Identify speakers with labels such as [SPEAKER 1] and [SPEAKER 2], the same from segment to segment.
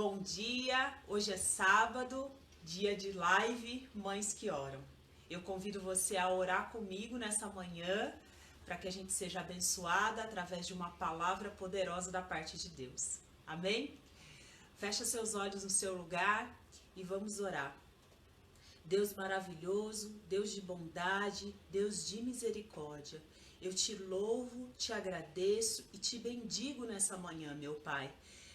[SPEAKER 1] Bom dia, hoje é sábado, dia de live Mães que Oram. Eu convido você a orar comigo nessa manhã, para que a gente seja abençoada através de uma palavra poderosa da parte de Deus. Amém? Fecha seus olhos no seu lugar e vamos orar. Deus maravilhoso, Deus de bondade, Deus de misericórdia, eu te louvo, te agradeço e te bendigo nessa manhã, meu Pai.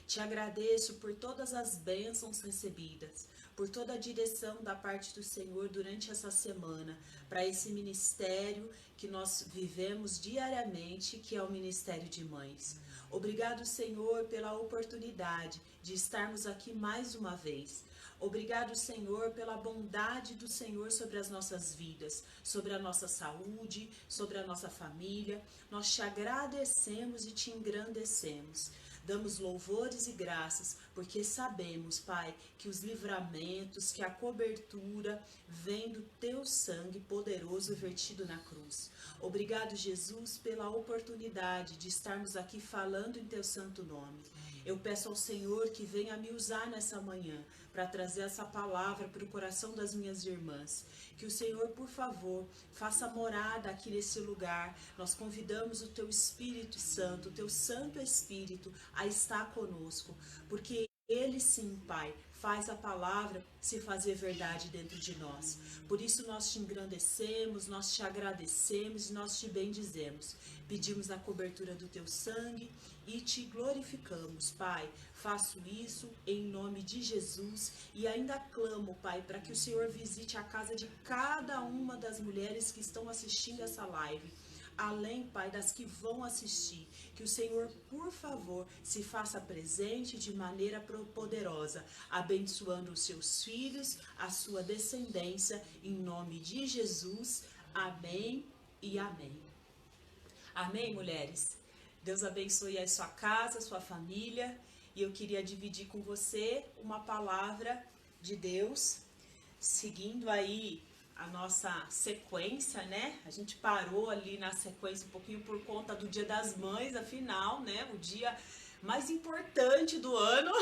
[SPEAKER 1] Te agradeço por todas as bênçãos recebidas, por toda a direção da parte do Senhor durante essa semana, para esse ministério que nós vivemos diariamente, que é o Ministério de Mães. Obrigado, Senhor, pela oportunidade de estarmos aqui mais uma vez. Obrigado, Senhor, pela bondade do Senhor sobre as nossas vidas, sobre a nossa saúde, sobre a nossa família. Nós te agradecemos e te engrandecemos. Damos louvores e graças, porque sabemos, Pai, que os livramentos, que a cobertura vem do teu sangue poderoso vertido na cruz. Obrigado, Jesus, pela oportunidade de estarmos aqui falando em teu santo nome. Eu peço ao Senhor que venha me usar nessa manhã para trazer essa palavra para o coração das minhas irmãs. Que o Senhor, por favor, faça morada aqui nesse lugar. Nós convidamos o teu Espírito Santo, o teu Santo Espírito a estar conosco, porque Ele sim, Pai, faz a palavra se fazer verdade dentro de nós. Por isso nós te engrandecemos, nós te agradecemos e nós te bendizemos. Pedimos a cobertura do teu sangue e te glorificamos, Pai. Faço isso em nome de Jesus e ainda clamo, Pai, para que o Senhor visite a casa de cada uma das mulheres que estão assistindo essa live. Além, Pai, das que vão assistir, que o Senhor, por favor, se faça presente de maneira poderosa, abençoando os seus filhos, a sua descendência, em nome de Jesus. Amém e amém. Amém, mulheres? Deus abençoe a sua casa, a sua família, e eu queria dividir com você uma palavra de Deus, seguindo aí a nossa sequência, né? A gente parou ali na sequência um pouquinho por conta do Dia das Mães, afinal, né? O dia mais importante do ano,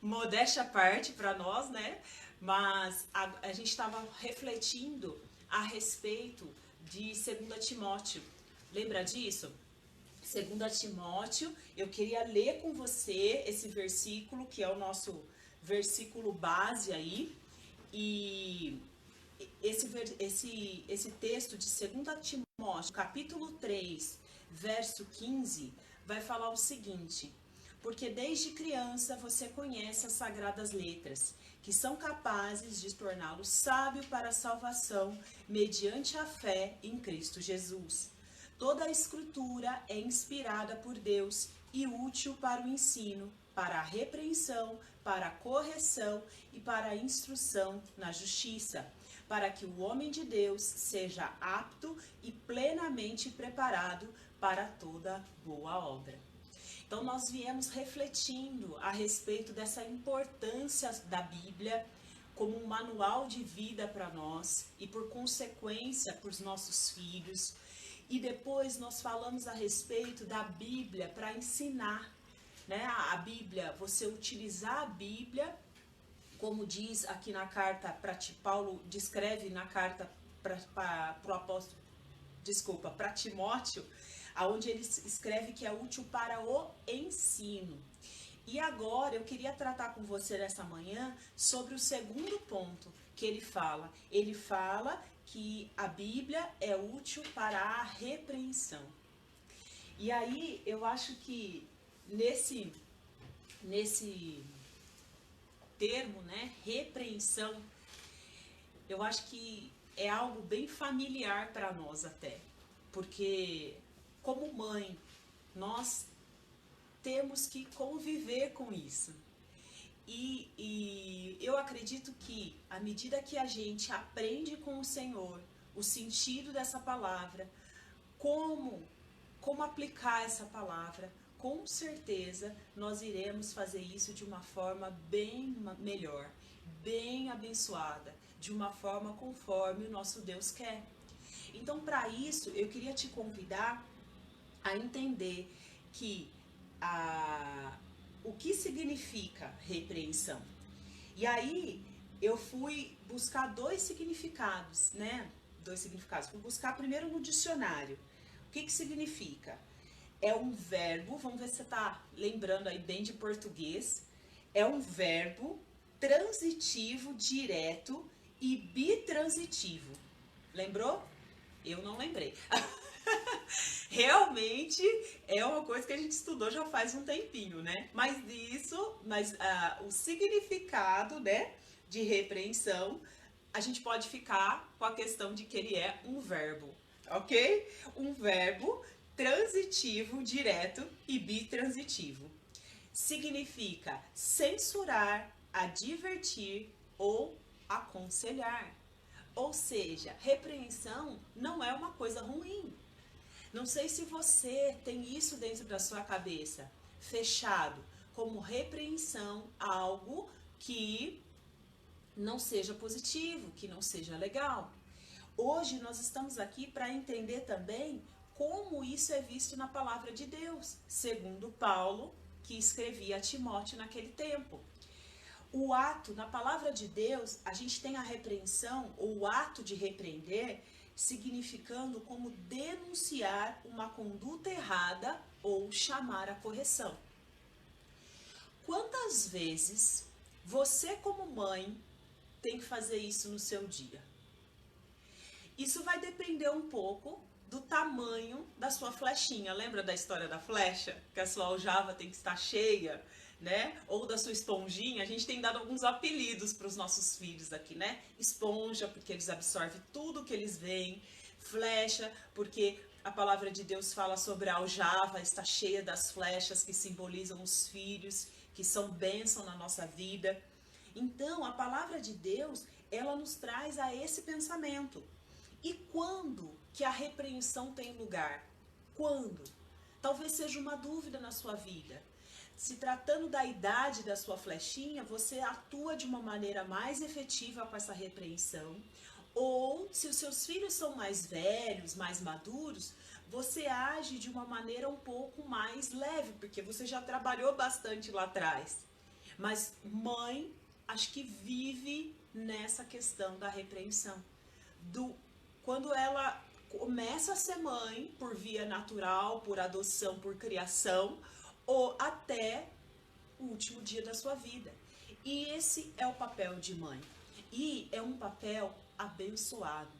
[SPEAKER 1] modéstia à parte para nós, né? Mas a gente estava refletindo a respeito de 2 Timóteo. Lembra disso? 2 Timóteo, eu queria ler com você esse versículo, que é o nosso versículo base aí, e esse texto de 2 Timóteo, capítulo 3, verso 15, vai falar o seguinte: porque desde criança você conhece as sagradas letras, que são capazes de torná-lo sábio para a salvação mediante a fé em Cristo Jesus. Toda a escritura é inspirada por Deus e útil para o ensino, para a repreensão, para a correção e para a instrução na justiça, para que o homem de Deus seja apto e plenamente preparado para toda boa obra. Então nós viemos refletindo a respeito dessa importância da Bíblia como um manual de vida para nós e por consequência para os nossos filhos. E depois nós falamos a respeito da Bíblia para ensinar, né? A Bíblia, você utilizar a Bíblia, como diz aqui na carta para Paulo, descreve na carta para o apóstolo, para Timóteo, aonde ele escreve que é útil para o ensino. E agora eu queria tratar com você nessa manhã sobre o segundo ponto que ele fala. Ele fala que a Bíblia é útil para a repreensão. E aí eu acho que nesse termo, né, repreensão, eu acho que é algo bem familiar para nós até, porque como mãe, nós temos que conviver com isso. E eu acredito que à medida que a gente aprende com o Senhor o sentido dessa palavra, como aplicar essa palavra, com certeza nós iremos fazer isso de uma forma bem melhor, bem abençoada, de uma forma conforme o nosso Deus quer. Então, para isso, eu queria te convidar a entender que o que significa repreensão. E aí eu fui buscar dois significados, né? Dois significados. Fui buscar primeiro no dicionário. O que significa? É um verbo, vamos ver se você está lembrando aí bem de português. É um verbo transitivo, direto e bitransitivo. Lembrou? Eu não lembrei. Realmente é uma coisa que a gente estudou já faz um tempinho, né? Mas o significado, né, de repreensão, a gente pode ficar com a questão de que ele é um verbo, ok? Um verbo transitivo, direto e bitransitivo. Significa censurar, advertir ou aconselhar. Ou seja, repreensão não é uma coisa ruim. Não sei se você tem isso dentro da sua cabeça, fechado, como repreensão, algo que não seja positivo, que não seja legal. Hoje nós estamos aqui para entender também como isso é visto na palavra de Deus, segundo Paulo, que escrevia a Timóteo naquele tempo. O ato, na palavra de Deus, a gente tem a repreensão, ou o ato de repreender, significando como denunciar uma conduta errada ou chamar a correção. Quantas vezes você, como mãe, tem que fazer isso no seu dia? Isso vai depender um pouco do tamanho da sua flechinha. Lembra da história da flecha? Que a sua aljava tem que estar cheia, né? Ou da sua esponjinha. A gente tem dado alguns apelidos para os nossos filhos aqui, né? Esponja, porque eles absorvem tudo que eles veem. Flecha, porque a palavra de Deus fala sobre a aljava, está cheia das flechas que simbolizam os filhos, que são bênção na nossa vida. Então, a palavra de Deus, ela nos traz a esse pensamento. E quando que a repreensão tem lugar? Quando? Talvez seja uma dúvida na sua vida. Se tratando da idade da sua flechinha, você atua de uma maneira mais efetiva com essa repreensão. Ou, se os seus filhos são mais velhos, mais maduros, você age de uma maneira um pouco mais leve, porque você já trabalhou bastante lá atrás. Mas mãe, acho que vive nessa questão da repreensão. Quando ela começa a ser mãe, por via natural, por adoção, por criação, ou até o último dia da sua vida. E esse é o papel de mãe. E é um papel abençoado.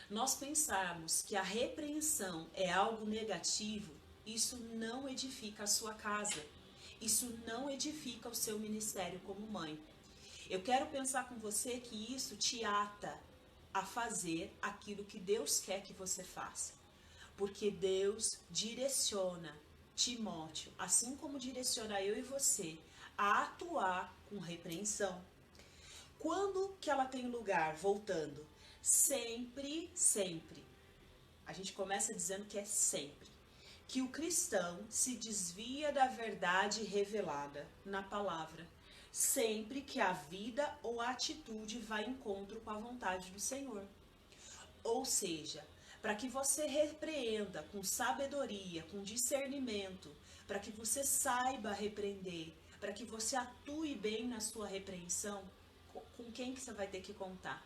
[SPEAKER 1] Nós pensarmos que a repreensão é algo negativo, isso não edifica a sua casa. Isso não edifica o seu ministério como mãe. Eu quero pensar com você que isso te ata a fazer aquilo que Deus quer que você faça. Porque Deus direciona Timóteo, assim como direciona eu e você, a atuar com repreensão. Quando que ela tem lugar? Voltando. Sempre, sempre. A gente começa dizendo que é sempre. Que o cristão se desvia da verdade revelada na palavra, sempre que a vida ou a atitude vai em encontro com a vontade do Senhor. Ou seja, para que você repreenda com sabedoria, com discernimento, para que você saiba repreender, para que você atue bem na sua repreensão, com quem que você vai ter que contar?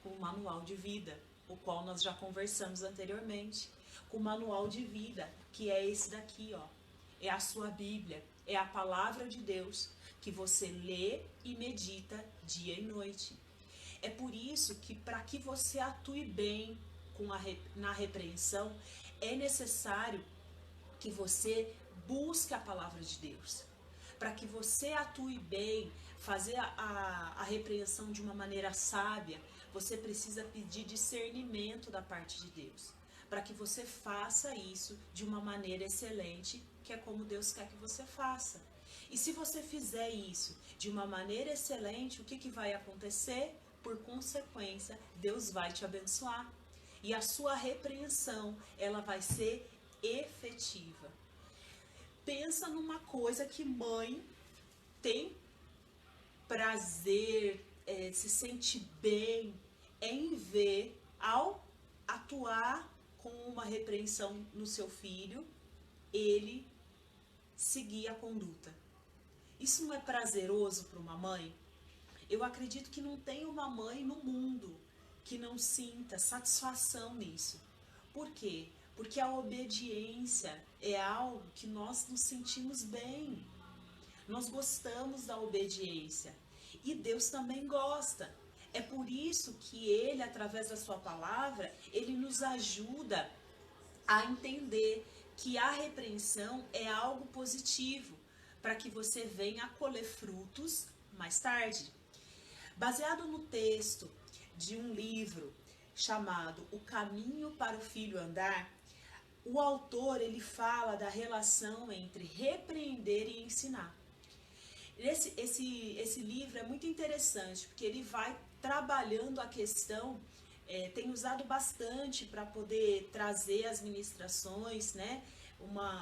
[SPEAKER 1] Com o manual de vida, o qual nós já conversamos anteriormente. Com o manual de vida, que é esse daqui, ó. É a sua Bíblia, é a palavra de Deus que você lê e medita dia e noite. É por isso que, para que você atue bem na repreensão, é necessário que você busque a palavra de Deus. Para que você atue bem, fazer a repreensão de uma maneira sábia, você precisa pedir discernimento da parte de Deus. Para que você faça isso de uma maneira excelente, que é como Deus quer que você faça. E se você fizer isso de uma maneira excelente, o que vai acontecer? Por consequência, Deus vai te abençoar. E a sua repreensão, ela vai ser efetiva. Pensa numa coisa que mãe tem prazer, se sente bem em ver ao atuar com uma repreensão no seu filho, ele seguir a conduta. Isso não é prazeroso para uma mãe? Eu acredito que não tem uma mãe no mundo que não sinta satisfação nisso. Por quê? Porque a obediência é algo que nós nos sentimos bem. Nós gostamos da obediência. E Deus também gosta. É por isso que Ele, através da sua palavra, Ele nos ajuda a entender que a repreensão é algo positivo, para que você venha a colher frutos mais tarde. Baseado no texto de um livro chamado O Caminho para o Filho Andar, o autor ele fala da relação entre repreender e ensinar. Esse livro é muito interessante, porque ele vai trabalhando a questão, tem usado bastante para poder trazer as ministrações, né?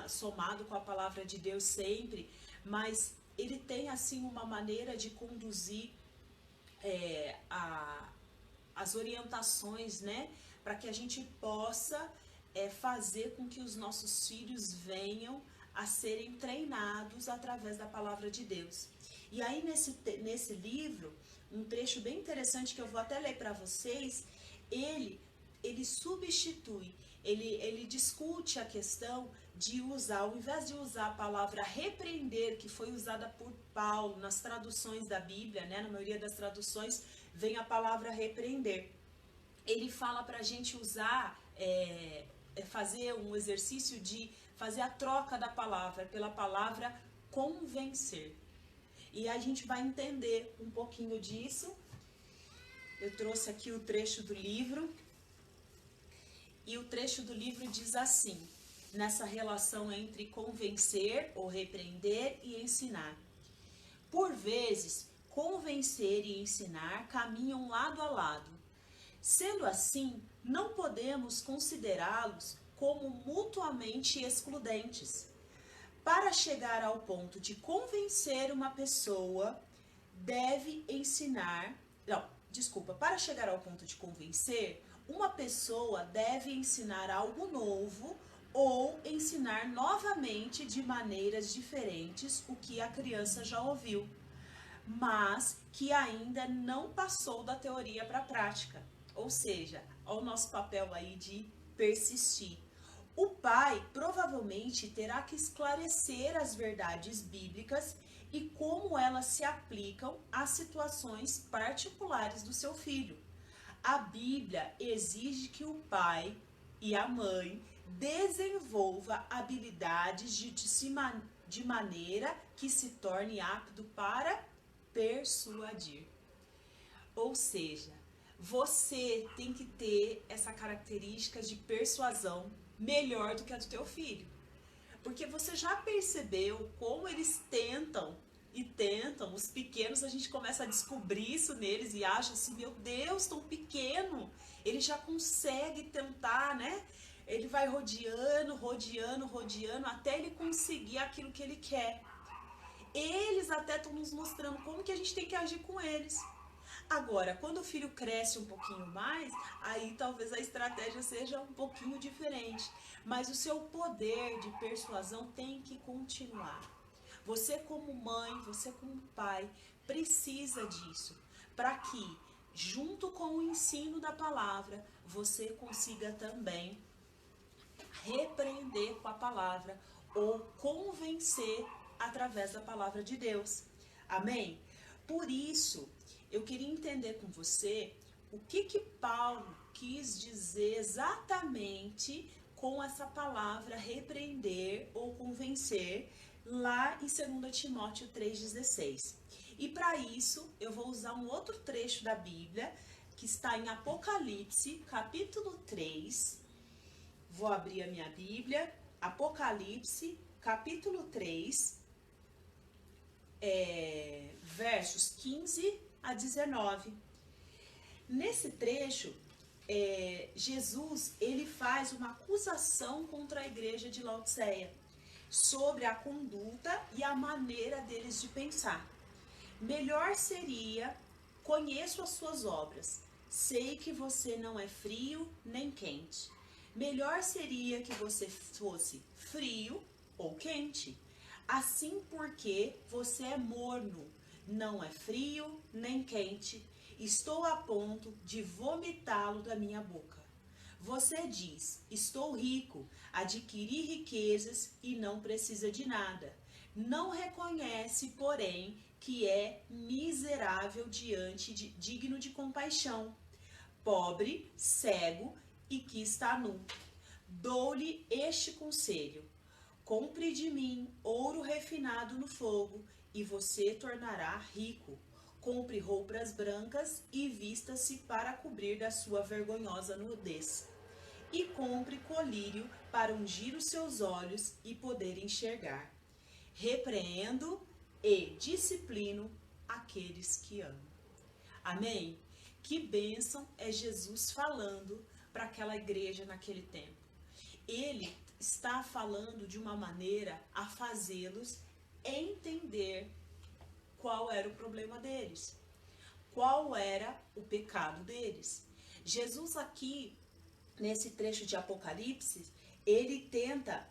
[SPEAKER 1] Somado com a palavra de Deus sempre, mas ele tem assim uma maneira de conduzir as orientações, né? Para que a gente possa fazer com que os nossos filhos venham a serem treinados através da palavra de Deus. E aí nesse livro, um trecho bem interessante que eu vou até ler para vocês, ele substitui, ele discute a questão de usar, ao invés de usar a palavra repreender, que foi usada por Paulo nas traduções da Bíblia, né, na maioria das traduções vem a palavra repreender. Ele fala para a gente usar, fazer um exercício de fazer a troca da palavra pela palavra convencer. E a gente vai entender um pouquinho disso. Eu trouxe aqui o trecho do livro. E o trecho do livro diz assim, nessa relação entre convencer ou repreender e ensinar. Por vezes, convencer e ensinar caminham lado a lado. Sendo assim, não podemos considerá-los como mutuamente excludentes. Para chegar ao ponto de convencer uma pessoa, deve ensinar... Para chegar ao ponto de convencer, uma pessoa deve ensinar algo novo ou ensinar novamente de maneiras diferentes o que a criança já ouviu, mas que ainda não passou da teoria para a prática. Ou seja, o nosso papel aí de persistir. O pai provavelmente terá que esclarecer as verdades bíblicas e como elas se aplicam às situações particulares do seu filho. A Bíblia exige que o pai e a mãe desenvolva habilidades de maneira que se torne apto para persuadir. Ou seja, você tem que ter essa característica de persuasão melhor do que a do teu filho. Porque você já percebeu como eles tentam, os pequenos, a gente começa a descobrir isso neles e acha assim, meu Deus, tão pequeno, ele já consegue tentar, né? Ele vai rodeando, até ele conseguir aquilo que ele quer. Eles até estão nos mostrando como que a gente tem que agir com eles. Agora, quando o filho cresce um pouquinho mais, aí talvez a estratégia seja um pouquinho diferente. Mas o seu poder de persuasão tem que continuar. Você como mãe, você como pai, precisa disso. Para que, junto com o ensino da palavra, você consiga também repreender com a palavra ou convencer através da palavra de Deus. Amém? Por isso, eu queria entender com você o que Paulo quis dizer exatamente com essa palavra repreender ou convencer lá em 2 Timóteo 3,16. E para isso eu vou usar um outro trecho da Bíblia que está em Apocalipse, capítulo 3. Vou abrir a minha Bíblia, Apocalipse, capítulo 3, versos 15 a 19. Nesse trecho, Jesus ele faz uma acusação contra a igreja de Laodiceia sobre a conduta e a maneira deles de pensar. Melhor seria, conheço as suas obras, sei que você não é frio nem quente. Melhor seria que você fosse frio ou quente. assim porque você é morno, não é frio nem quente, estou a ponto de vomitá-lo da minha boca. Você diz, estou rico, adquiri riquezas e não precisa de nada. Não reconhece, porém, que é miserável digno de compaixão, pobre, cego e que está nu. Dou-lhe este conselho: compre de mim ouro refinado no fogo e você tornará rico. Compre roupas brancas e vista-se para cobrir da sua vergonhosa nudez. E compre colírio para ungir os seus olhos e poder enxergar. Repreendo e disciplino aqueles que amo. Amém? Que bênção é Jesus falando para aquela igreja naquele tempo. Ele está falando de uma maneira a fazê-los entender qual era o problema deles, qual era o pecado deles. Jesus aqui, nesse trecho de Apocalipse, ele tenta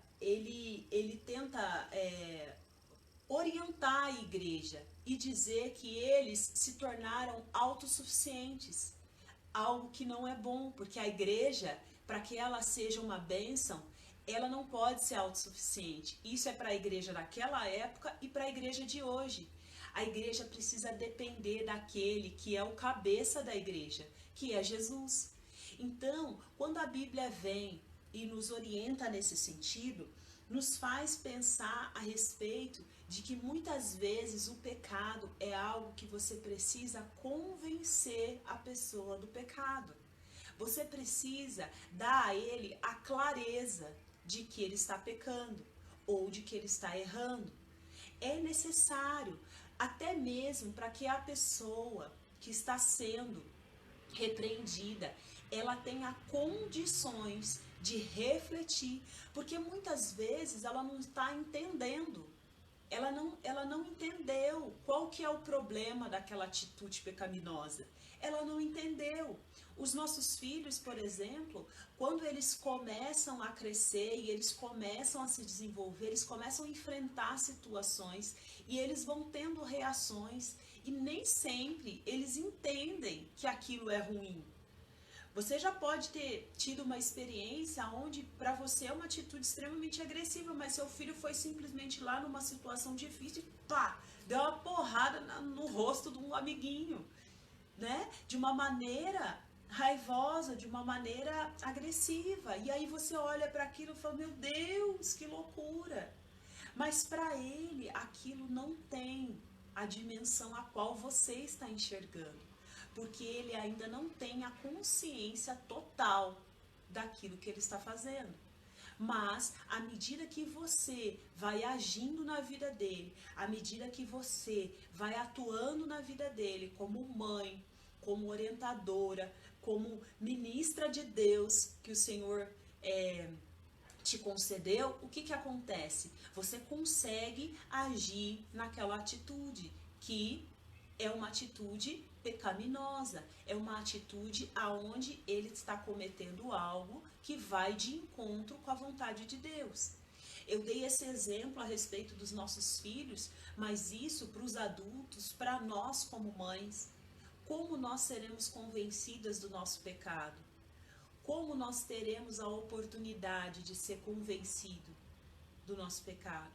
[SPEAKER 1] orientar a igreja e dizer que eles se tornaram autossuficientes, algo que não é bom, porque a igreja, para que ela seja uma bênção, ela não pode ser autossuficiente. Isso é para a igreja daquela época e para a igreja de hoje. A igreja precisa depender daquele que é o cabeça da igreja, que é Jesus. Então, quando a Bíblia vem e nos orienta nesse sentido, nos faz pensar a respeito de que muitas vezes o pecado é algo que você precisa convencer a pessoa do pecado. Você precisa dar a ele a clareza de que ele está pecando ou de que ele está errando. É necessário, até mesmo para que a pessoa que está sendo repreendida, ela tenha condições de refletir, porque muitas vezes ela não está entendendo, ela não entendeu qual que é o problema daquela atitude pecaminosa, ela não entendeu. Os nossos filhos, por exemplo, quando eles começam a crescer e eles começam a se desenvolver, eles começam a enfrentar situações e eles vão tendo reações e nem sempre eles entendem que aquilo é ruim. Você já pode ter tido uma experiência onde para você é uma atitude extremamente agressiva, mas seu filho foi simplesmente lá numa situação difícil e pá, deu uma porrada no rosto de um amiguinho, né? De uma maneira raivosa, de uma maneira agressiva. E aí você olha para aquilo e fala, meu Deus, que loucura. Mas para ele aquilo não tem a dimensão a qual você está enxergando, porque ele ainda não tem a consciência total daquilo que ele está fazendo. Mas, à medida que você vai agindo na vida dele, à medida que você vai atuando na vida dele como mãe, como orientadora, como ministra de Deus que o Senhor te concedeu, o que acontece? Você consegue agir naquela atitude que é uma atitude pecaminosa, é uma atitude aonde ele está cometendo algo que vai de encontro com a vontade de Deus. Eu dei esse exemplo a respeito dos nossos filhos, mas isso para os adultos, para nós como mães, como nós seremos convencidas do nosso pecado? Como nós teremos a oportunidade de ser convencido do nosso pecado?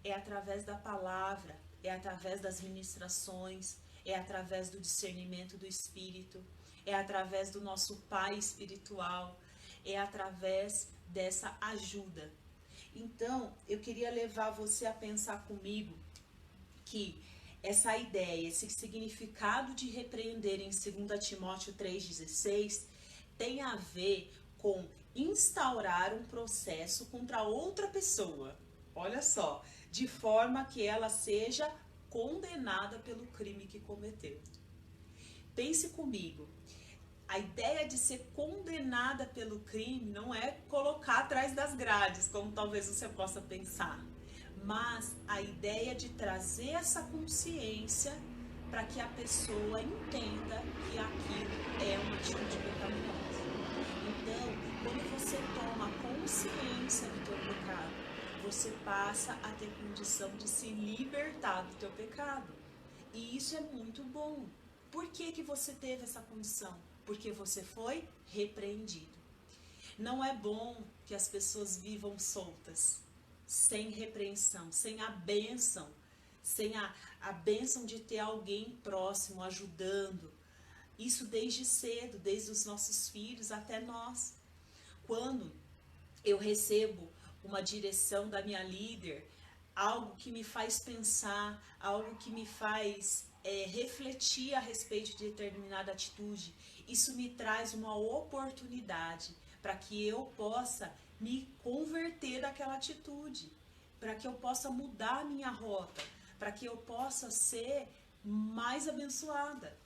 [SPEAKER 1] É através da palavra, é através das ministrações, é através do discernimento do Espírito, é através do nosso Pai espiritual, é através dessa ajuda. Então, eu queria levar você a pensar comigo que essa ideia, esse significado de repreender em 2 Timóteo 3,16 tem a ver com instaurar um processo contra outra pessoa, olha só, de forma que ela seja condenada pelo crime que cometeu. Pense comigo, a ideia de ser condenada pelo crime não é colocar atrás das grades, como talvez você possa pensar, mas a ideia de trazer essa consciência para que a pessoa entenda que aquilo é uma atitude pecaminosa. Então, quando você toma consciência do teu pecado, você passa a ter condição de se libertar do teu pecado. E isso é muito bom. Por que que você teve essa condição? Porque você foi repreendido. Não é bom que as pessoas vivam soltas, sem repreensão, sem a bênção, sem a bênção de ter alguém próximo ajudando. Isso desde cedo, desde os nossos filhos até nós. Quando eu recebo uma direção da minha líder, algo que me faz pensar, algo que me faz refletir a respeito de determinada atitude, isso me traz uma oportunidade para que eu possa me converter daquela atitude, para que eu possa mudar a minha rota, para que eu possa ser mais abençoada.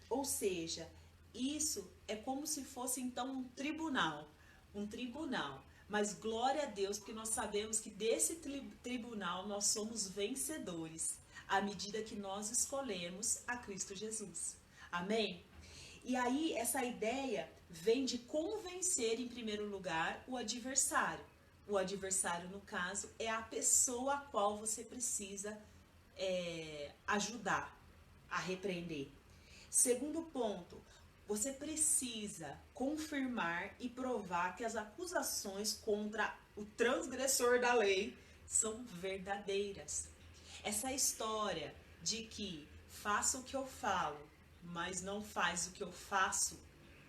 [SPEAKER 1] Ou seja, isso é como se fosse então um tribunal. Mas glória a Deus, porque nós sabemos que desse tribunal nós somos vencedores, à medida que nós escolhemos a Cristo Jesus. Amém? E aí essa ideia vem de convencer em primeiro lugar o adversário. O adversário, no caso, é a pessoa a qual você precisa ajudar a repreender. Segundo ponto, você precisa confirmar e provar que as acusações contra o transgressor da lei são verdadeiras. Essa história de que faça o que eu falo, mas não faz o que eu faço,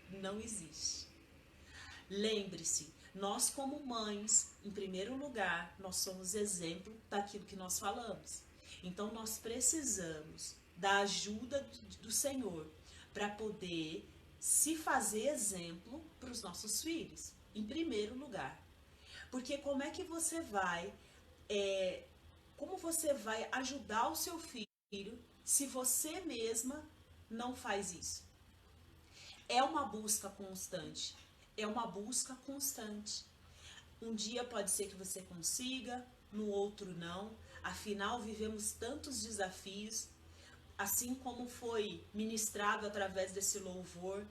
[SPEAKER 1] não existe. Lembre-se, nós como mães, em primeiro lugar, nós somos exemplo daquilo que nós falamos. Então nós precisamos da ajuda do Senhor para poder se fazer exemplo para os nossos filhos, em primeiro lugar. Porque como é que você vai ajudar o seu filho se você mesma não faz isso? É uma busca constante. É uma busca constante. Um dia pode ser que você consiga, no outro não. Afinal, vivemos tantos desafios. Assim como foi ministrado através desse louvor,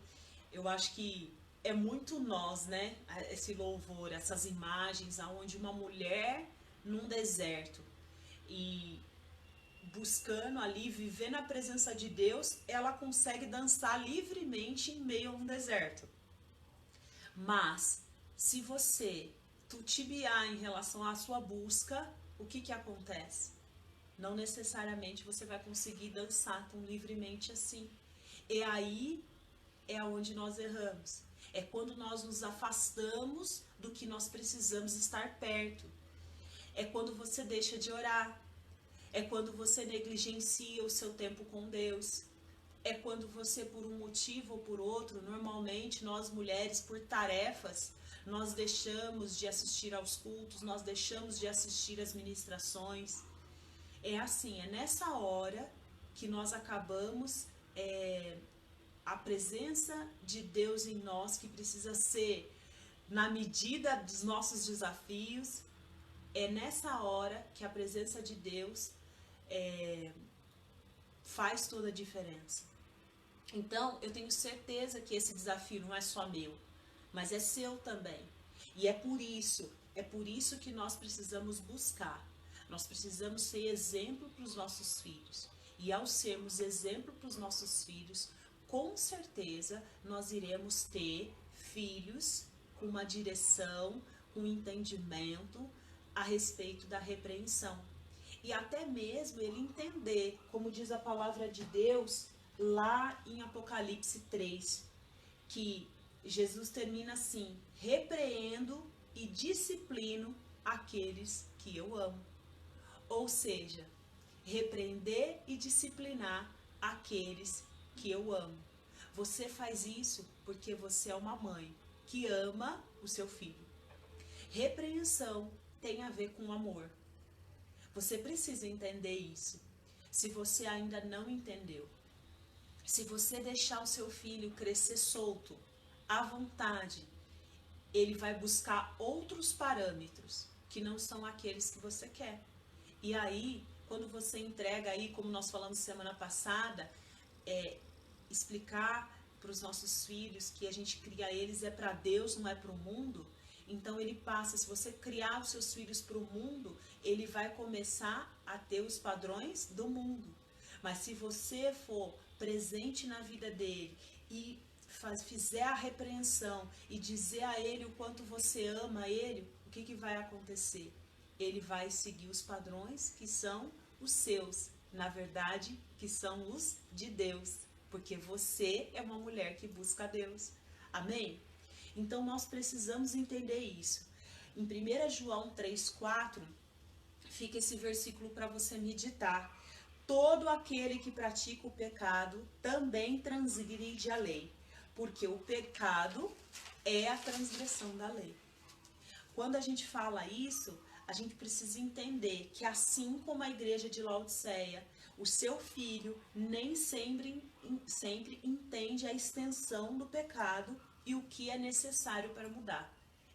[SPEAKER 1] eu acho que é muito nós, né? Esse louvor, essas imagens, aonde uma mulher num deserto e buscando ali, vivendo a presença de Deus, ela consegue dançar livremente em meio a um deserto. Mas, se você titubear em relação à sua busca, o que acontece? Não necessariamente você vai conseguir dançar tão livremente assim. E aí é onde nós erramos. É quando nós nos afastamos do que nós precisamos estar perto. É quando você deixa de orar. É quando você negligencia o seu tempo com Deus. É quando você, por um motivo ou por outro, normalmente nós mulheres, por tarefas, nós deixamos de assistir aos cultos, nós deixamos de assistir às ministrações. É assim, é nessa hora que nós acabamos a presença de Deus em nós, que precisa ser na medida dos nossos desafios. É nessa hora que a presença de Deus faz toda a diferença. Então, eu tenho certeza que esse desafio não é só meu, mas é seu também. E é por isso que nós precisamos buscar. Nós precisamos ser exemplo para os nossos filhos. E ao sermos exemplo para os nossos filhos, com certeza nós iremos ter filhos com uma direção, um entendimento a respeito da repreensão. E até mesmo ele entender, como diz a palavra de Deus lá em Apocalipse 3, que Jesus termina assim: repreendo e disciplino aqueles que eu amo. Ou seja, repreender e disciplinar aqueles que eu amo. Você faz isso porque você é uma mãe que ama o seu filho. Repreensão tem a ver com amor. Você precisa entender isso. Se você ainda não entendeu, se você deixar o seu filho crescer solto, à vontade, ele vai buscar outros parâmetros que não são aqueles que você quer. E aí, quando você entrega aí, como nós falamos semana passada, explicar para os nossos filhos que a gente cria eles é para Deus, não é para o mundo, Então ele passa, se você criar os seus filhos para o mundo, ele vai começar a ter os padrões do mundo. Mas se você for presente na vida dele e fizer a repreensão e dizer a ele o quanto você ama ele, o que vai acontecer? Ele vai seguir os padrões que são os seus, na verdade, que são os de Deus, porque você é uma mulher que busca a Deus. Amém? Então nós precisamos entender isso. Em 1 João 3,4, fica esse versículo para você meditar. Todo aquele que pratica o pecado também transgride a lei, porque o pecado é a transgressão da lei. Quando a gente fala isso, a gente precisa entender que assim como a igreja de Laodiceia, o seu filho nem sempre entende a extensão do pecado e o que é necessário para mudar.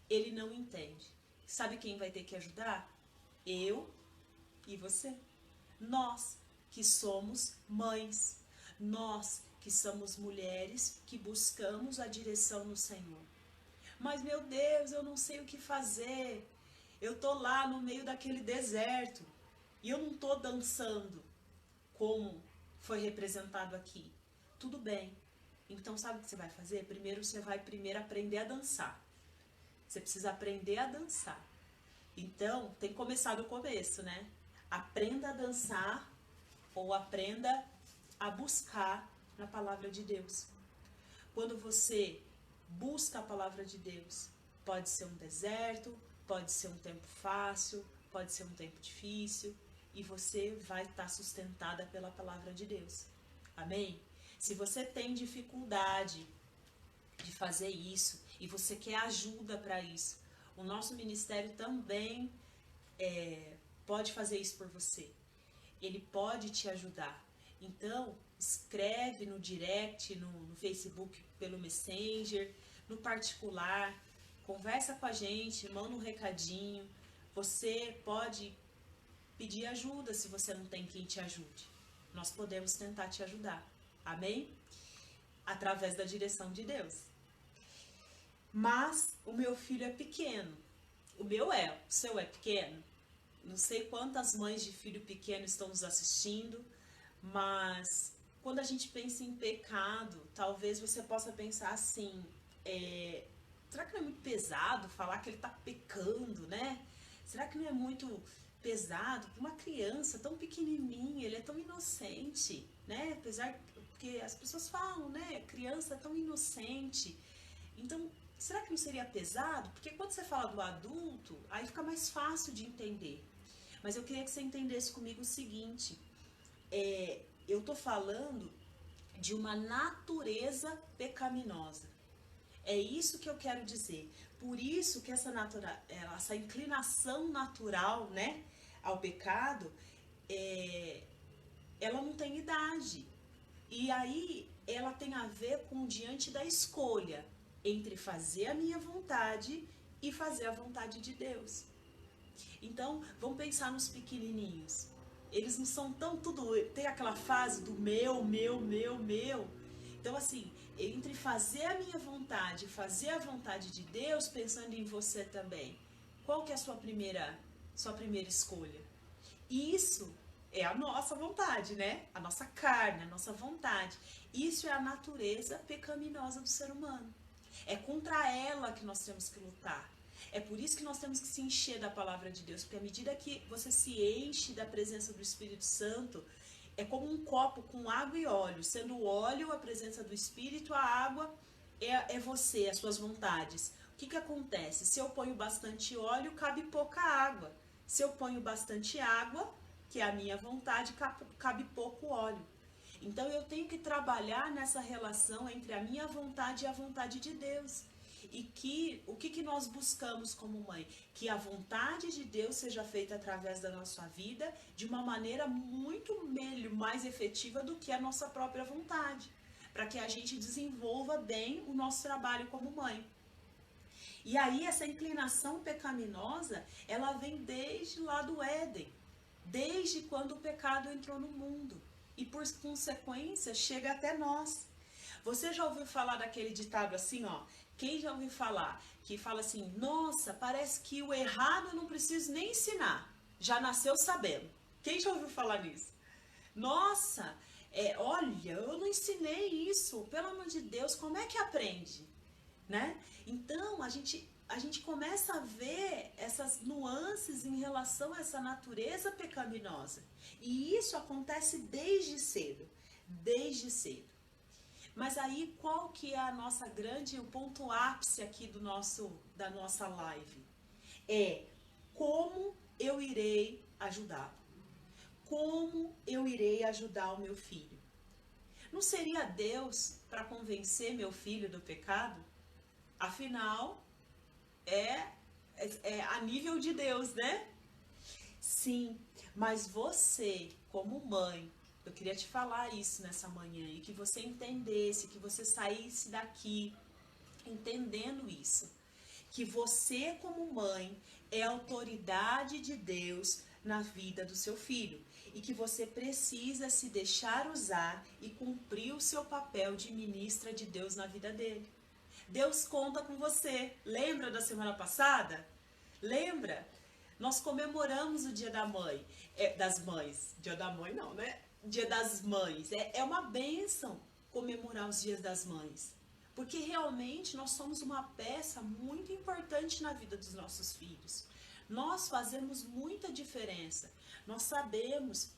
[SPEAKER 1] Ele não entende. Sabe quem vai ter que ajudar? Eu e você. Nós que somos mães. Nós que somos mulheres que buscamos a direção no Senhor. Mas meu Deus, eu não sei o que fazer. Eu tô lá no meio daquele deserto e eu não tô dançando como foi representado aqui. Tudo bem. Então sabe o que você vai fazer? Primeiro você vai aprender a dançar. Você precisa aprender a dançar. Então tem que começar do começo, né? Aprenda a dançar ou aprenda a buscar na palavra de Deus. Quando você busca a palavra de Deus, pode ser um deserto, pode ser um tempo fácil, pode ser um tempo difícil, e você vai estar sustentada pela palavra de Deus. Amém? Se você tem dificuldade de fazer isso e você quer ajuda para isso, o nosso ministério também pode fazer isso por você. Ele pode te ajudar. Então, escreve no direct, no Facebook, pelo Messenger, no particular, conversa com a gente, manda um recadinho. Você pode pedir ajuda se você não tem quem te ajude. Nós podemos tentar te ajudar. Amém? Através da direção de Deus. Mas o meu filho é pequeno. O seu é pequeno? Não sei quantas mães de filho pequeno estão nos assistindo, mas quando a gente pensa em pecado, talvez você possa pensar assim, será que não é muito pesado falar que ele está pecando, né? Será que não é muito pesado para uma criança tão pequenininha, ele é tão inocente, né? Apesar que as pessoas falam, né? Criança é tão inocente. Então, será que não seria pesado? Porque quando você fala do adulto, aí fica mais fácil de entender. Mas eu queria que você entendesse comigo o seguinte, eu tô falando de uma natureza pecaminosa. É isso que eu quero dizer. Por isso que essa inclinação natural, né, ao pecado, ela não tem idade. E aí ela tem a ver com diante da escolha entre fazer a minha vontade e fazer a vontade de Deus. Então, vamos pensar nos pequenininhos. Eles não são tão tem aquela fase do meu. Então, assim, entre fazer a minha vontade e fazer a vontade de Deus, pensando em você também, qual que é a sua primeira escolha? Isso é a nossa vontade, né? A nossa carne, a nossa vontade. Isso é a natureza pecaminosa do ser humano. É contra ela que nós temos que lutar. É por isso que nós temos que se encher da palavra de Deus, porque à medida que você se enche da presença do Espírito Santo, é como um copo com água e óleo, sendo o óleo a presença do Espírito, a água é você, as suas vontades. O que acontece? Se eu ponho bastante óleo, cabe pouca água. Se eu ponho bastante água, que é a minha vontade, cabe pouco óleo. Então eu tenho que trabalhar nessa relação entre a minha vontade e a vontade de Deus. E o que nós buscamos como mãe? Que a vontade de Deus seja feita através da nossa vida de uma maneira muito mais efetiva do que a nossa própria vontade, para que a gente desenvolva bem o nosso trabalho como mãe. E aí essa inclinação pecaminosa, ela vem desde lá do Éden, desde quando o pecado entrou no mundo e por consequência chega até nós. Você já ouviu falar daquele ditado assim, ó? Quem já ouviu falar? Que fala assim, nossa, parece que o errado eu não preciso nem ensinar. Já nasceu sabendo. Quem já ouviu falar nisso? Nossa, olha, eu não ensinei isso. Pelo amor de Deus, como é que aprende? Né? Então, a gente começa a ver essas nuances em relação a essa natureza pecaminosa. E isso acontece desde cedo. Desde cedo. Mas aí, qual que é o ponto ápice aqui da nossa live? É como eu irei ajudá-lo? Como eu irei ajudar o meu filho? Não seria Deus para convencer meu filho do pecado? Afinal, é a nível de Deus, né? Sim, mas você, como mãe, eu queria te falar isso nessa manhã e que você entendesse, que você saísse daqui entendendo isso. Que você, como mãe, é autoridade de Deus na vida do seu filho e que você precisa se deixar usar e cumprir o seu papel de ministra de Deus na vida dele. Deus conta com você. Lembra da semana passada? Lembra? Nós comemoramos o Dia da Mãe, das Mães. Dia da Mãe não, né? Dia das Mães. É uma bênção comemorar os Dias das Mães. Porque realmente nós somos uma peça muito importante na vida dos nossos filhos. Nós fazemos muita diferença. Nós sabemos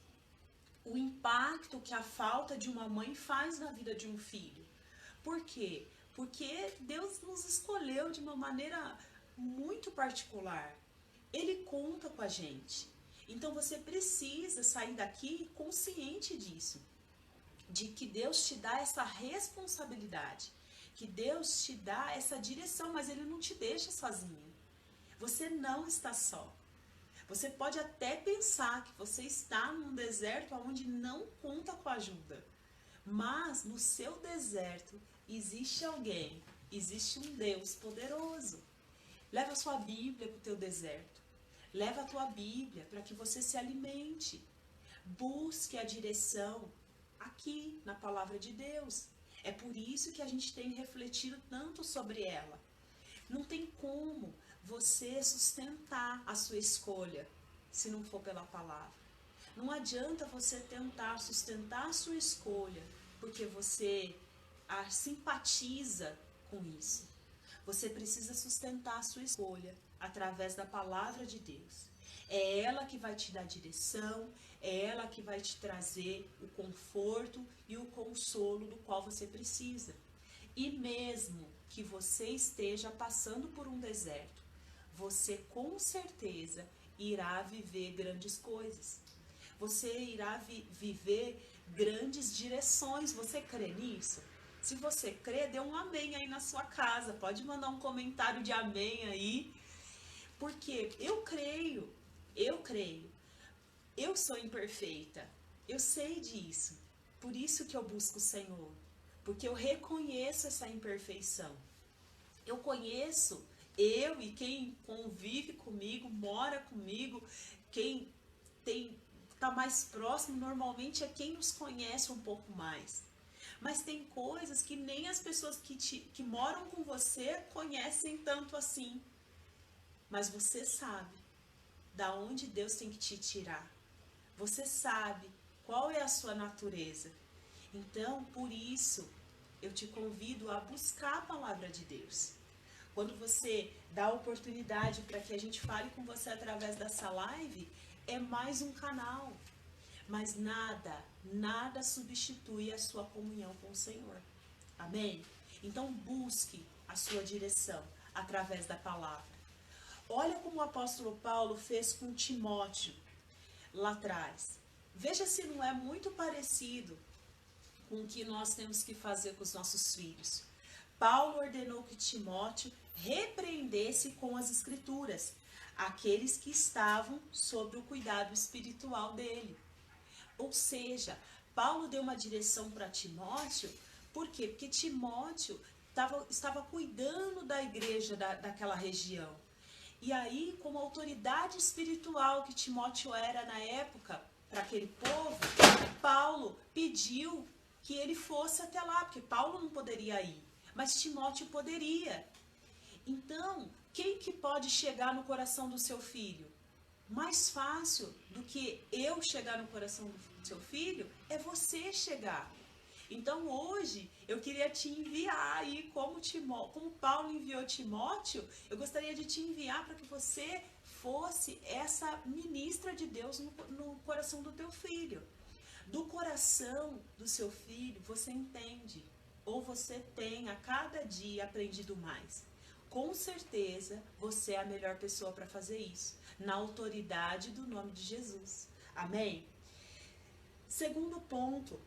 [SPEAKER 1] o impacto que a falta de uma mãe faz na vida de um filho. Por quê? Porque Deus nos escolheu de uma maneira muito particular. Ele conta com a gente. Então você precisa sair daqui consciente disso. De que Deus te dá essa responsabilidade. Que Deus te dá essa direção, mas Ele não te deixa sozinho. Você não está só. Você pode até pensar que você está num deserto onde não conta com ajuda. Mas no seu deserto existe alguém, existe um Deus poderoso. Leva a sua Bíblia para o teu deserto. Leva a tua Bíblia para que você se alimente. Busque a direção aqui na palavra de Deus. É por isso que a gente tem refletido tanto sobre ela. Não tem como você sustentar a sua escolha se não for pela palavra. Não adianta você tentar sustentar a sua escolha porque você simpatiza com isso. Você precisa sustentar a sua escolha através da palavra de Deus. É ela que vai te dar direção, é ela que vai te trazer o conforto e o consolo do qual você precisa. E mesmo que você esteja passando por um deserto, você com certeza irá viver grandes coisas. Você irá viver grandes direções. Você crê nisso? Se você crê, dê um amém aí na sua casa. Pode mandar um comentário de amém aí. Porque eu creio. Eu sou imperfeita. Eu sei disso. Por isso que eu busco o Senhor. Porque eu reconheço essa imperfeição. Eu conheço, eu e quem convive comigo, mora comigo, quem está mais próximo, normalmente é quem nos conhece um pouco mais. Mas tem coisas que nem as pessoas que moram com você conhecem tanto assim. Mas você sabe da onde Deus tem que te tirar. Você sabe qual é a sua natureza. Então, por isso, eu te convido a buscar a palavra de Deus. Quando você dá a oportunidade para que a gente fale com você através dessa live, é mais um canal. Mas nada substitui a sua comunhão com o Senhor. Amém? Então busque a sua direção através da palavra. Olha como o apóstolo Paulo fez com Timóteo lá atrás. Veja se não é muito parecido com o que nós temos que fazer com os nossos filhos. Paulo ordenou que Timóteo repreendesse com as escrituras aqueles que estavam sob o cuidado espiritual dele. Ou seja, Paulo deu uma direção para Timóteo. Por quê? Porque Timóteo estava cuidando da igreja daquela região. E aí, como autoridade espiritual que Timóteo era na época para aquele povo, Paulo pediu que ele fosse até lá, porque Paulo não poderia ir, mas Timóteo poderia. Então, quem que pode chegar no coração do seu filho? Mais fácil do que eu chegar no coração do seu filho é você chegar. Então hoje eu queria te enviar aí como Paulo enviou Timóteo, eu gostaria de te enviar para que você fosse essa ministra de Deus no coração do teu filho. Do coração do seu filho você entende, ou você tem a cada dia aprendido mais. Com certeza você é a melhor pessoa para fazer isso, na autoridade do nome de Jesus. Amém? Segundo ponto,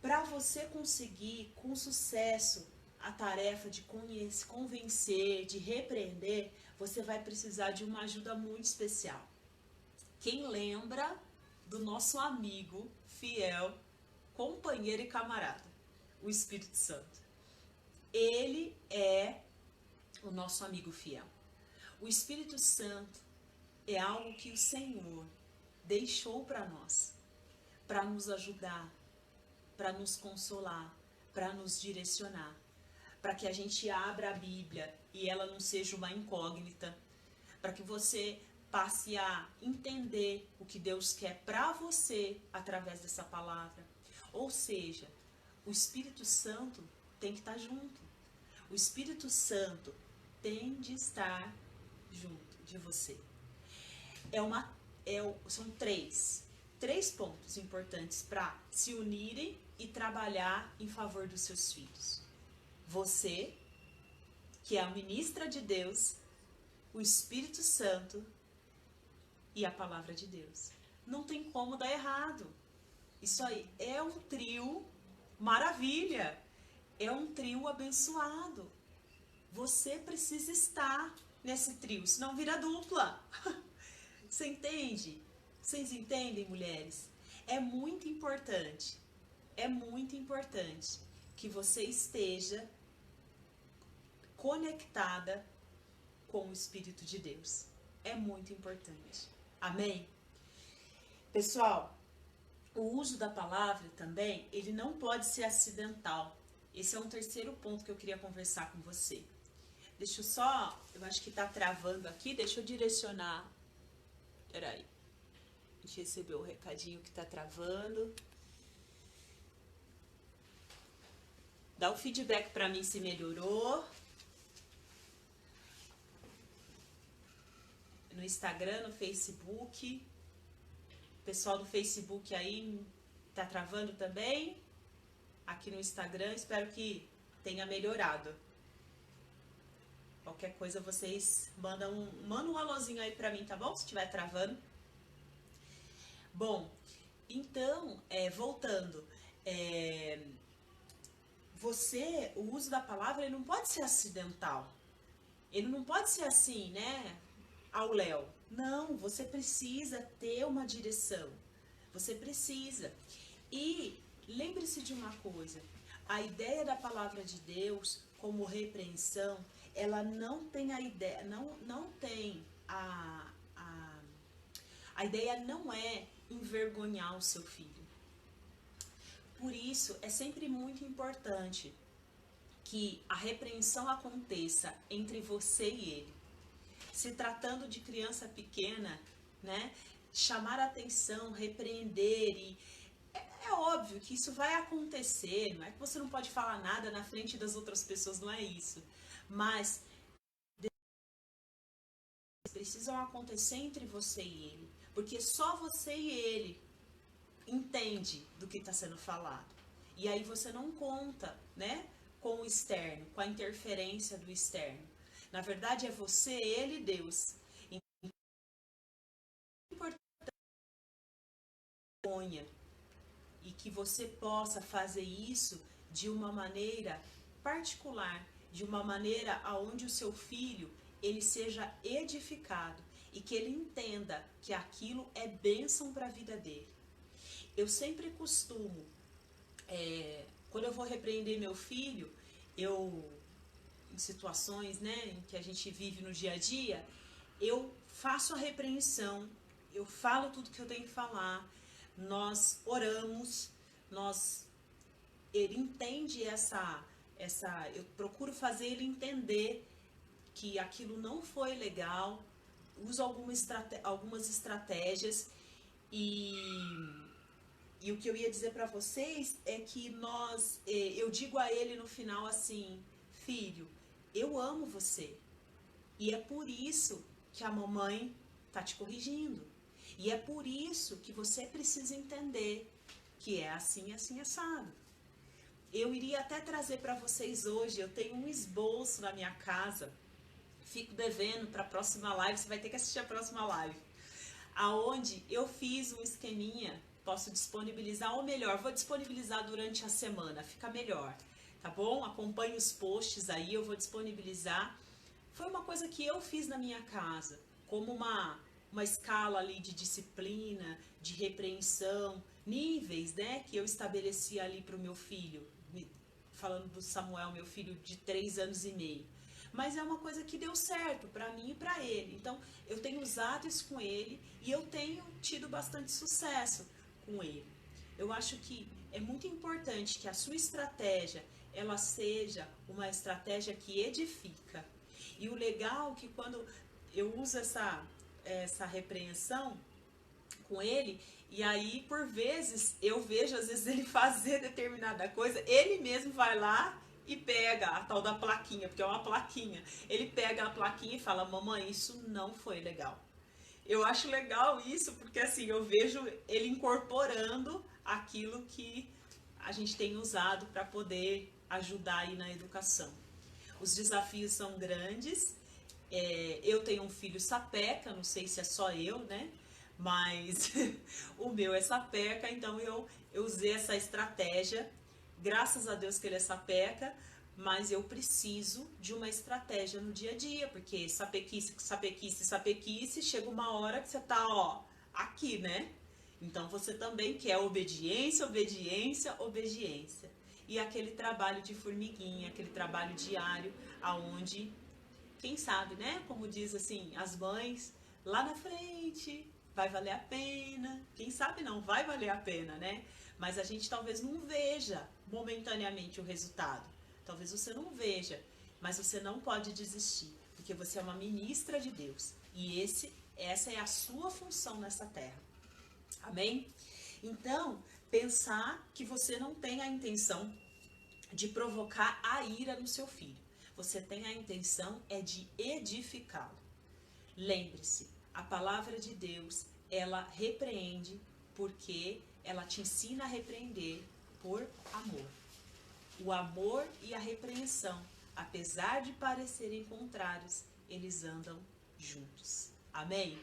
[SPEAKER 1] para você conseguir com sucesso a tarefa de convencer, de repreender, você vai precisar de uma ajuda muito especial. Quem lembra do nosso amigo fiel, companheiro e camarada, o Espírito Santo? Ele é o nosso amigo fiel. O Espírito Santo é algo que o Senhor deixou para nós, para nos ajudar, para nos consolar, para nos direcionar, para que a gente abra a Bíblia e ela não seja uma incógnita, para que você passe a entender o que Deus quer para você através dessa palavra. Ou seja, o Espírito Santo tem que estar junto. O Espírito Santo tem de estar junto de você. São três pontos importantes para se unirem e trabalhar em favor dos seus filhos. Você, que é a ministra de Deus, o Espírito Santo e a palavra de Deus. Não tem como dar errado. Isso aí é um trio maravilha. É um trio abençoado. Você precisa estar nesse trio, senão vira dupla. Você entende? Vocês entendem, mulheres? É muito importante que você esteja conectada com o Espírito de Deus. É muito importante. Amém? Pessoal, o uso da palavra também, ele não pode ser acidental. Esse é um terceiro ponto que eu queria conversar com você. Deixa eu só, eu acho que tá travando aqui, deixa eu direcionar. Peraí. A gente recebeu o recadinho que tá travando. Dá o feedback pra mim se melhorou. No Instagram, no Facebook. O pessoal do Facebook aí tá travando também. Aqui no Instagram, espero que tenha melhorado. Qualquer coisa vocês mandam um alôzinho aí pra mim, tá bom? Se estiver travando. Bom, então, voltando. O uso da palavra, ele não pode ser acidental. Ele não pode ser assim, né? Ao léu. Não, você precisa ter uma direção. Você precisa. E lembre-se de uma coisa. A ideia da palavra de Deus como repreensão, ela não tem a ideia, não tem a ideia não é envergonhar o seu filho. Por isso, é sempre muito importante que a repreensão aconteça entre você e ele. Se tratando de criança pequena, né, chamar a atenção, repreender, e é óbvio que isso vai acontecer, não é que você não pode falar nada na frente das outras pessoas, não é isso. Mas precisam acontecer entre você e ele, porque só você e ele entende do que está sendo falado. E aí você não conta, né, com o externo, com a interferência do externo. Na verdade é você, ele e Deus. Então, é importante e que você possa fazer isso de uma maneira particular, de uma maneira aonde o seu filho ele seja edificado e que ele entenda que aquilo é bênção para a vida dele. Eu sempre costumo, quando eu vou repreender meu filho, em situações, né, em que a gente vive no dia a dia, eu faço a repreensão, eu falo tudo que eu tenho que falar, nós oramos, nós ele entende eu procuro fazer ele entender que aquilo não foi legal, uso algumas estratégias e o que eu ia dizer para vocês é que eu digo a ele no final assim, filho, eu amo você e é por isso que a mamãe tá te corrigindo e é por isso que você precisa entender que é assim, assim, assado. Eu iria até trazer para vocês hoje, eu tenho um esboço na minha casa, fico devendo para a próxima live, você vai ter que assistir a próxima live, aonde eu fiz um esqueminha, posso disponibilizar, ou melhor, vou disponibilizar durante a semana, fica melhor, tá bom? Acompanhe os posts aí, eu vou disponibilizar. Foi uma coisa que eu fiz na minha casa, como uma escala ali de disciplina, de repreensão, níveis, né, que eu estabeleci ali para o meu filho, falando do Samuel, meu filho de 3 anos e meio. Mas é uma coisa que deu certo para mim e para ele. Então, eu tenho usado isso com ele e eu tenho tido bastante sucesso com ele. Eu acho que é muito importante que a sua estratégia, ela seja uma estratégia que edifica. E o legal é que quando eu uso essa repreensão com ele, e aí por vezes eu vejo às vezes ele fazer determinada coisa, ele mesmo vai lá e pega a tal da plaquinha, porque é uma plaquinha, ele pega a plaquinha e fala, mamãe, isso não foi legal. Eu acho legal isso, porque assim, eu vejo ele incorporando aquilo que a gente tem usado para poder ajudar aí na educação. Os desafios são grandes. Eu tenho um filho sapeca, não sei se é só eu, né? Mas o meu é sapeca, então eu usei essa estratégia. Graças a Deus que ele é sapeca, mas eu preciso de uma estratégia no dia a dia, porque sapequice, sapequice, sapequice, chega uma hora que você tá, ó, aqui, né? Então você também quer obediência, obediência, obediência. E aquele trabalho de formiguinha, aquele trabalho diário, aonde, quem sabe, né? Como diz assim, as mães, lá na frente vai valer a pena. Quem sabe não, vai valer a pena, né? Mas a gente talvez não veja momentaneamente o resultado. Talvez você não veja, mas você não pode desistir, porque você é uma ministra de Deus. E essa é a sua função nessa terra. Amém? Então, pensar que você não tem a intenção de provocar a ira no seu filho. Você tem a intenção é de edificá-lo. Lembre-se, a palavra de Deus, ela repreende porque ela te ensina a repreender por amor. O amor e a repreensão, apesar de parecerem contrários, eles andam juntos. Amém?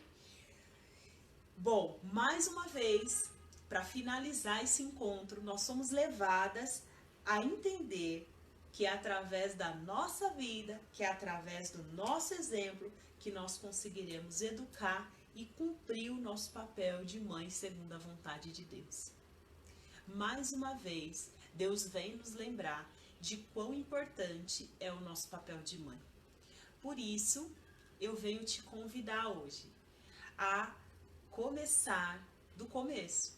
[SPEAKER 1] Bom, mais uma vez, para finalizar esse encontro, nós somos levadas a entender que é através da nossa vida, que é através do nosso exemplo, que nós conseguiremos educar e cumprir o nosso papel de mãe segundo a vontade de Deus. Mais uma vez, Deus vem nos lembrar de quão importante é o nosso papel de mãe. Por isso, eu venho te convidar hoje a começar do começo.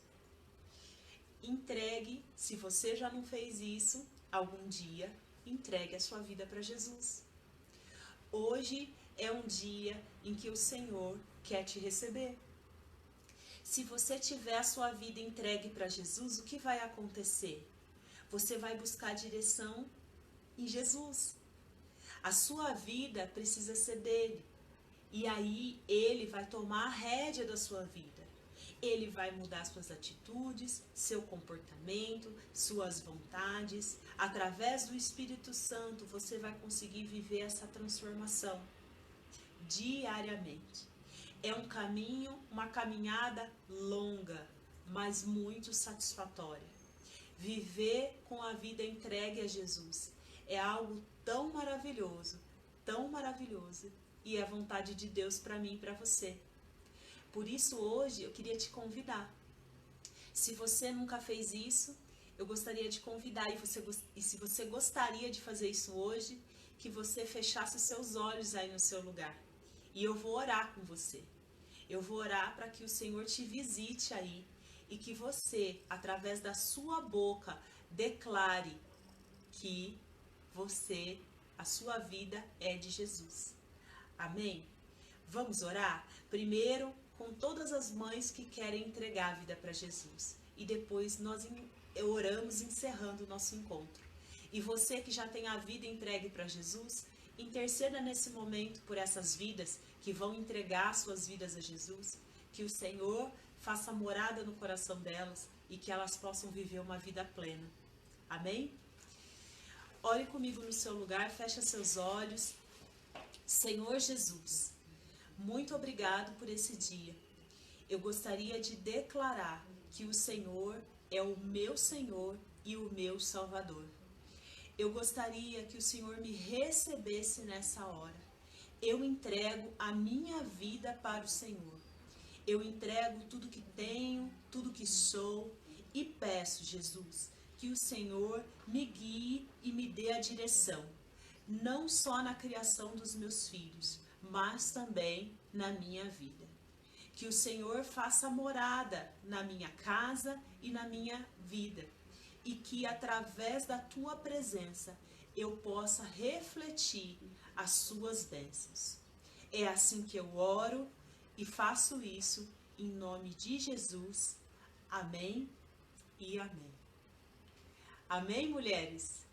[SPEAKER 1] Entregue, se você já não fez isso algum dia, entregue a sua vida para Jesus. Hoje é um dia em que o Senhor quer te receber. Se você tiver a sua vida entregue para Jesus, o que vai acontecer? Você vai buscar direção em Jesus. A sua vida precisa ser dele. E aí ele vai tomar a rédea da sua vida. Ele vai mudar suas atitudes, seu comportamento, suas vontades. Através do Espírito Santo, você vai conseguir viver essa transformação diariamente. É um caminho, uma caminhada longa, mas muito satisfatória. Viver com a vida entregue a Jesus é algo tão maravilhoso, e é a vontade de Deus para mim e para você. Por isso hoje eu queria te convidar. Se você nunca fez isso, eu gostaria de convidar, e se você gostaria de fazer isso hoje, que você fechasse seus olhos aí no seu lugar. E eu vou orar com você. Eu vou orar para que o Senhor te visite aí e que você, através da sua boca, declare que a sua vida é de Jesus. Amém? Vamos orar? Primeiro, com todas as mães que querem entregar a vida para Jesus. E depois nós oramos encerrando o nosso encontro. E você que já tem a vida entregue para Jesus, interceda nesse momento por essas vidas que vão entregar suas vidas a Jesus. Que o Senhor faça morada no coração delas e que elas possam viver uma vida plena. Amém? Ore comigo no seu lugar, fecha seus olhos. Senhor Jesus, muito obrigado por esse dia. Eu gostaria de declarar que o Senhor é o meu Senhor e o meu Salvador. Eu gostaria que o Senhor me recebesse nessa hora. Eu entrego a minha vida para o Senhor. Eu entrego tudo que tenho, tudo que sou e peço, Jesus, que o Senhor me guie e me dê a direção, não só na criação dos meus filhos, mas também na minha vida. Que o Senhor faça morada na minha casa e na minha vida, e que através da tua presença eu possa refletir as suas bênçãos. É assim que eu oro e faço isso em nome de Jesus. Amém e amém. Amém, mulheres?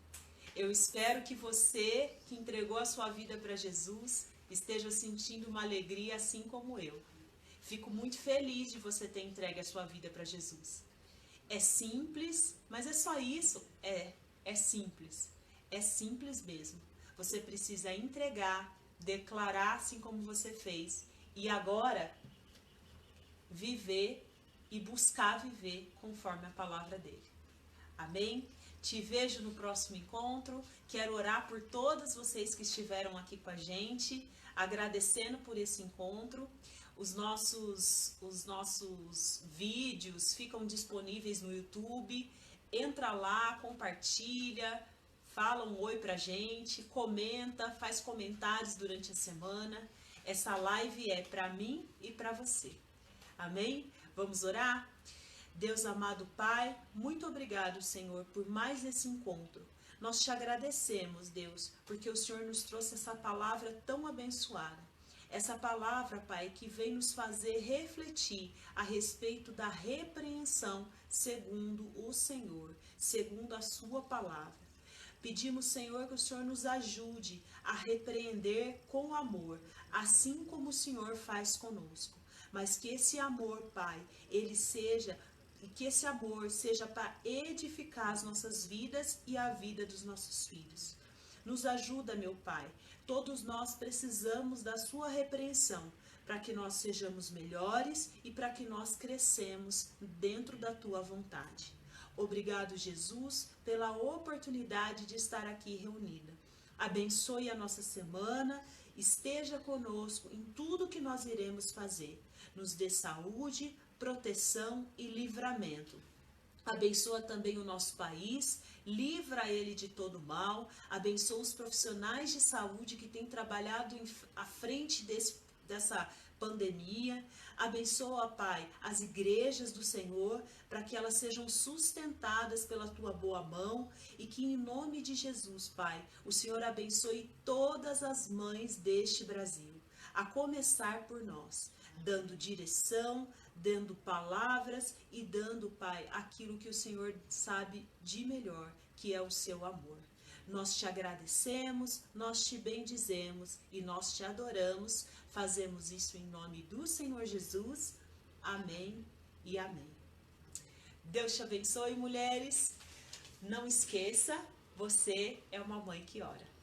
[SPEAKER 1] Eu espero que você que entregou a sua vida para Jesus esteja sentindo uma alegria assim como eu. Fico muito feliz de você ter entregue a sua vida para Jesus. É simples, mas é só isso? É simples. É simples mesmo. Você precisa entregar, declarar assim como você fez. E agora, viver e buscar viver conforme a palavra dele. Amém? Te vejo no próximo encontro. Quero orar por todas vocês que estiveram aqui com a gente, agradecendo por esse encontro. Os nossos vídeos ficam disponíveis no YouTube. Entra lá, compartilha, fala um oi pra gente, comenta, faz comentários durante a semana. Essa live é para mim e para você. Amém? Vamos orar? Deus amado Pai, muito obrigado, Senhor, por mais esse encontro. Nós te agradecemos, Deus, porque o Senhor nos trouxe essa palavra tão abençoada. Essa palavra, Pai, que vem nos fazer refletir a respeito da repreensão segundo o Senhor, segundo a sua palavra. Pedimos, Senhor, que o Senhor nos ajude a repreender com amor, assim como o Senhor faz conosco. Mas que esse amor, Pai, que esse amor seja para edificar as nossas vidas e a vida dos nossos filhos. Nos ajuda, meu Pai. Todos nós precisamos da sua repreensão para que nós sejamos melhores e para que nós crescemos dentro da tua vontade. Obrigado, Jesus, pela oportunidade de estar aqui reunida. Abençoe a nossa semana, esteja conosco em tudo que nós iremos fazer. Nos dê saúde, proteção e livramento. Abençoa também o nosso país, livra ele de todo mal, abençoa os profissionais de saúde que têm trabalhado à frente dessa pandemia, abençoa, Pai, as igrejas do Senhor, para que elas sejam sustentadas pela tua boa mão e que em nome de Jesus, Pai, o Senhor abençoe todas as mães deste Brasil, a começar por nós, dando direção, dando palavras e dando, Pai, aquilo que o Senhor sabe de melhor, que é o seu amor. Nós te agradecemos, nós te bendizemos e nós te adoramos. Fazemos isso em nome do Senhor Jesus. Amém e amém. Deus te abençoe, mulheres. Não esqueça, você é uma mãe que ora.